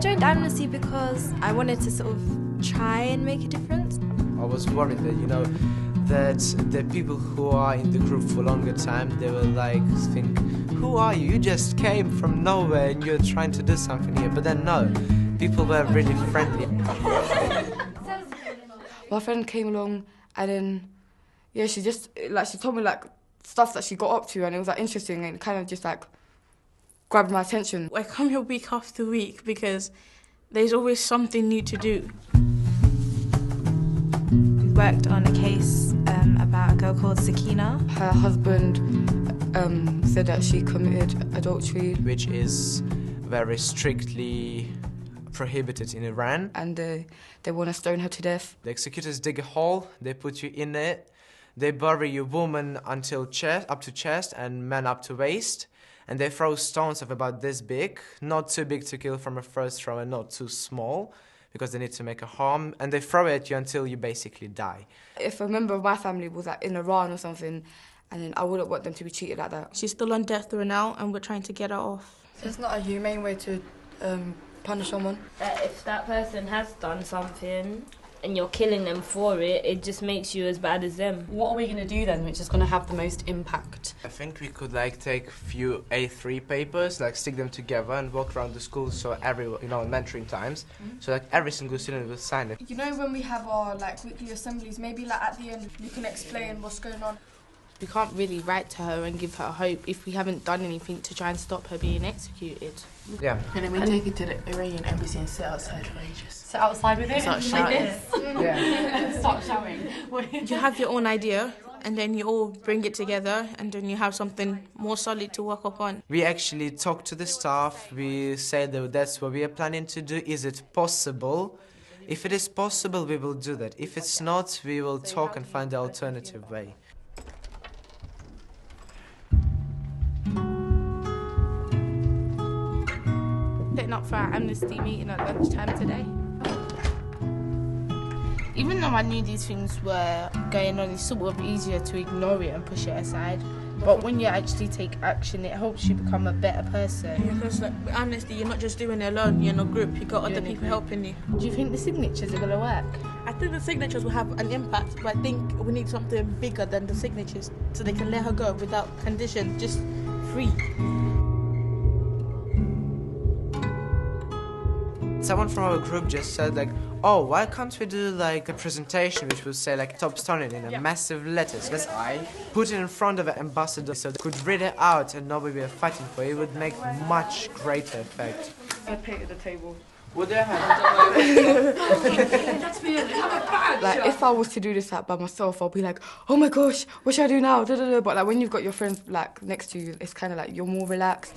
joined Amnesty because I wanted to sort of try and make a difference. I was worried that, that the people who are in the group for a longer time, they will think, who are you? You just came from nowhere and you're trying to do something here. But then no, people were really friendly. My friend came along and then, yeah, she told me stuff that she got up to, and it was interesting and kind of just grabbed my attention. I come here week after week because there's always something new to do. We worked on a case about a girl called Sakina. Her husband said that she committed adultery, which is very strictly prohibited in Iran. And they want to stone her to death. The executors dig a hole, they put you in it, they bury your woman until up to chest and men up to waist, and they throw stones of about this big, not too big to kill from a first throw and not too small, because they need to make a harm, and they throw it at you until you basically die. If a member of my family was in Iran or something, and then I wouldn't want them to be treated like that. She's still on death row now, and we're trying to get her off. So it's not a humane way to punish someone. If that person has done something and you're killing them for it, it just makes you as bad as them. What are we going to do then, which is going to have the most impact? I think we could take few A3 papers, stick them together and walk around the school so everyone, in mentoring times, so every single student will sign it. When we have our weekly assemblies, maybe at the end you can explain what's going on. We can't really write to her and give her hope if we haven't done anything to try and stop her being executed. Yeah. And then we take it to the Iranian Embassy and sit outside for ages. Sit outside with it? Start shouting. Yeah. Start shouting. You have your own idea, and then you all bring it together, and then you have something more solid to work upon. We actually talk to the staff, we say that that's what we are planning to do. Is it possible? If it is possible, we will do that. If it's not, we will talk and find the alternative way. Setting up for our Amnesty meeting at lunchtime today. Even though I knew these things were going on, it's sort of easier to ignore it and push it aside. But when you actually take action, it helps you become a better person. Yeah, because with Amnesty, you're not just doing it alone, you're in a group, you've got other people helping you. Do you think the signatures are going to work? I think the signatures will have an impact, but I think we need something bigger than the signatures so they can let her go without condition, just free. Someone from our group just said oh, why can't we do a presentation which will say stop stoning in a massive letters. Let's put it in front of an ambassador so they could read it out and know what we are fighting for. It would make much greater effect. I painted the table. Would they have? If I was to do this by myself, I'll be oh my gosh, what should I do now? But when you've got your friends next to you, it's kind of you're more relaxed.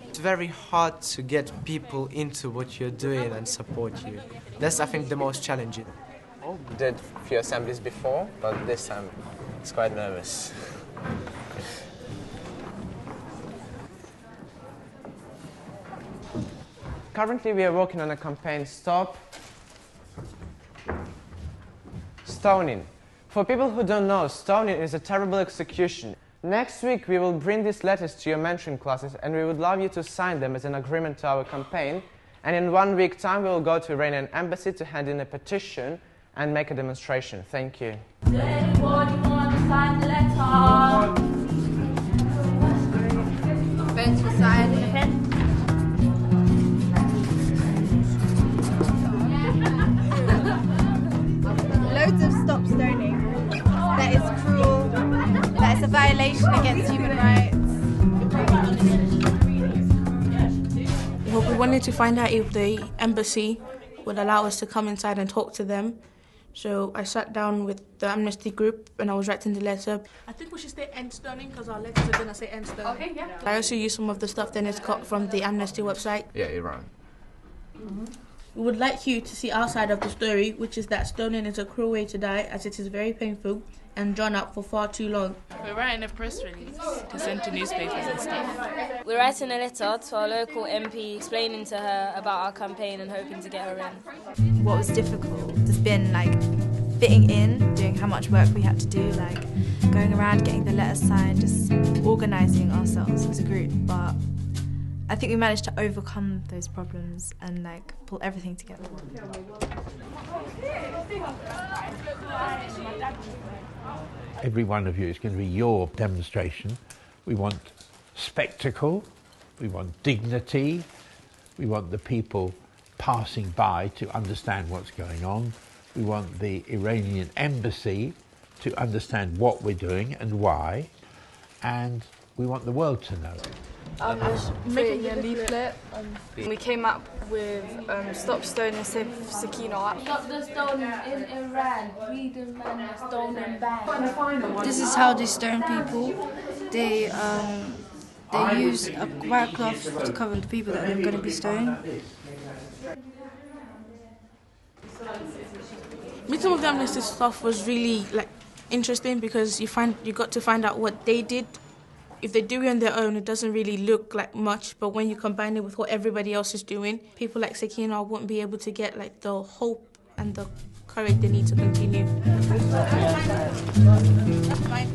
It's very hard to get people into what you're doing and support you. That's, I think, the most challenging. We did a few assemblies before, but this time it's quite nervous. Currently, we are working on a campaign, Stop Stoning. For people who don't know, stoning is a terrible execution. Next week, we will bring these letters to your mentoring classes, and we would love you to sign them as an agreement to our campaign. And in 1 week's time, we will go to Iranian Embassy to hand in a petition and make a demonstration. Thank you. Does anybody want to sign the letter? Bench for signing. Loads of stop stoning. That is cruel. That is a violation against human rights. Well, we wanted to find out if the embassy would allow us to come inside and talk to them. So I sat down with the Amnesty group and I was writing the letter. I think we should say end stoning because our letters are going to say end stoning. Okay, yeah. I also used some of the stuff Dennis got from the Amnesty website. Yeah, Iran. We would like you to see our side of the story, which is that stoning is a cruel way to die as it is very painful and drawn out for far too long. We're writing a press release to send to newspapers and stuff. We're writing a letter to our local MP explaining to her about our campaign and hoping to get her in. What was difficult has been fitting in, doing how much work we had to do, going around getting the letters signed, just organising ourselves as a group. But I think we managed to overcome those problems and like pull everything together. Every one of you is going to be your demonstration. We want spectacle, we want dignity, we want the people passing by to understand what's going on. We want the Iranian Embassy to understand what we're doing and why, and we want the world to know. Making a leaflet. We came up with Stop Stoning, Save Sakina. Stop the stoning in Iran. We demand a stoning ban. This is how they stone people. They use a white cloth to cover the people that they're going to be stoned. Meeting with the Amnesty staff was really like interesting because you got to find out what they did. If they do it on their own, it doesn't really look like much, but when you combine it with what everybody else is doing, people like Sakina won't be able to get like the hope and the courage they need to continue. That's fine.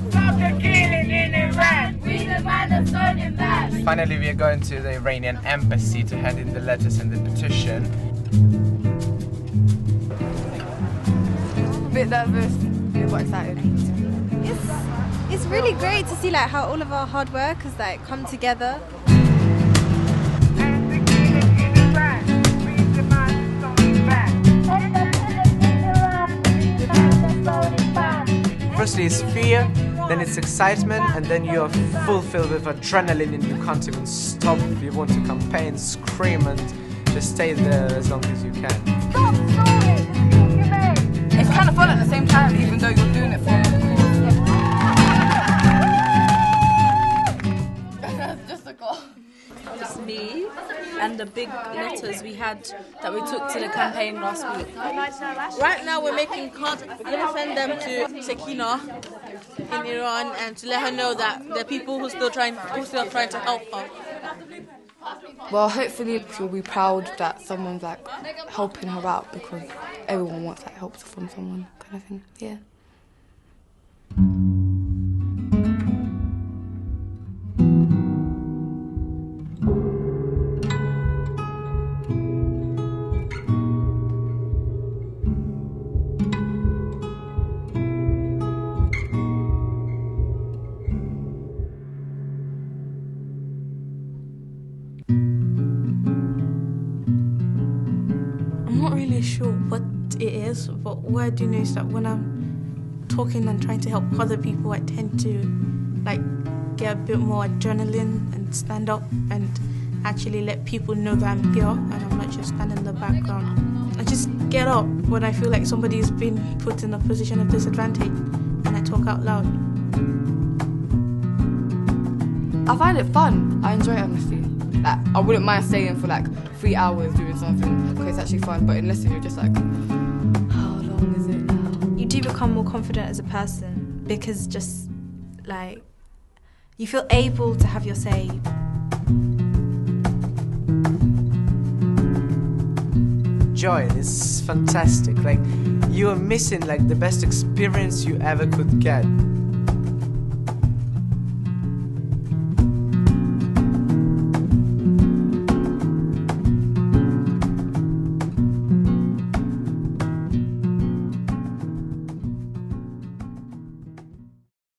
Stop the killing in Iran! We demand a stoning ban! Finally, we are going to the Iranian Embassy to hand in the letters and the petition. A bit nervous, but excited. It's really great to see like how all of our hard work has like come together. Firstly it's fear, then it's excitement, and then you're fulfilled with adrenaline and you can't even stop. You want to campaign, scream, and just stay there as long as you can. It's kind of fun at the same time, even though you're doing it for Just me and the big letters we had that we took to the campaign last week. Right now we're making cards. We're going to send them to Sakina in Iran and to let her know that there are people who are still trying to help her. Well, hopefully she'll be proud that someone's like helping her out because everyone wants like help from someone, kind of thing. Yeah. I'm not really sure what it is, but what I do know is that when I'm talking and trying to help other people, I tend to like get a bit more adrenaline and stand up and actually let people know that I'm here and I'm not just standing in the background. I just get up when I feel like somebody's been put in a position of disadvantage and I talk out loud. I find it fun. I enjoy Amnesty. Like, I wouldn't mind staying for like 3 hours doing something because it's actually fun, but unless you're just like, how long is it now? You do become more confident as a person because just like you feel able to have your say. Joy is fantastic. Like you are missing like the best experience you ever could get.